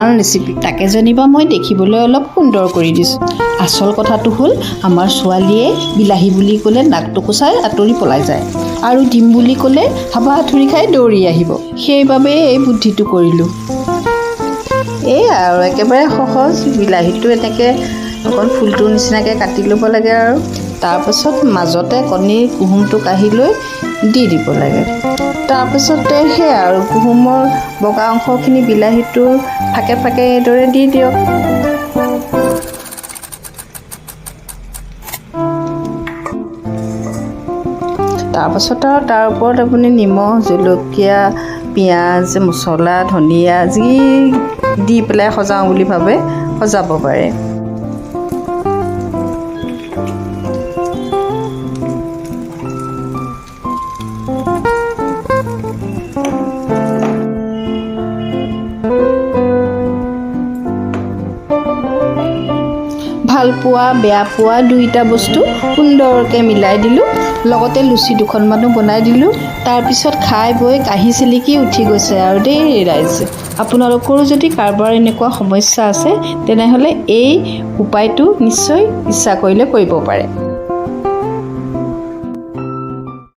Recipe তাকে যেনিবা মই দেখিবলৈ অলপ সুন্দৰ কৰি দিছোঁ। আচল কথাটো হ'ল আমাৰ ছোৱালীয়ে বিলাহী বুলি ক'লে নাকটো কোচাই আঁতৰি পলাই যায় আৰু ডিম বুলি ক'লে হাবা হাতুৰি খাই দৌৰি আহিব। সেইবাবে এই বুদ্ধিটো কৰিলোঁ। এই আৰু একেবাৰে সহজ, বিলাহীটো এনেকৈ অকণ ফুলটোৰ নিচিনাকৈ কাটি ল'ব লাগে আৰু তাৰপাছত মাজতে কণীৰ কুহুমটো কাঢ়ি লৈ দি দিব লাগে। তাৰপিছতে সেয়া আৰু কুহুমৰ বগা অংশখিনি বিলাহীটোৰ ফাকে ফাকে এইদৰে দি দিয়ক। তাৰপাছত আৰু তাৰ ওপৰত আপুনি নিমখ, জলকীয়া, পিঁয়াজ, মছলা, ধনিয়া যি দি পেলাই সজাওঁ বুলি ভাবে সজাব পাৰে। ভাল পোৱা বেয়া পোৱা দুইটা বস্তু সুন্দৰকৈ মিলাই দিলোঁ। লগতে লুচি দুখনমানো বনাই দিলোঁ। তাৰপিছত খাই বৈ কাঁহি চিলিকি উঠি গৈছে আৰু দেই ৰাইজ। আপোনালোকৰো যদি কাৰোবাৰ এনেকুৱা সমস্যা আছে তেনেহ'লে এই উপায়টো নিশ্চয় ইচ্ছা কৰিলে কৰিব পাৰে।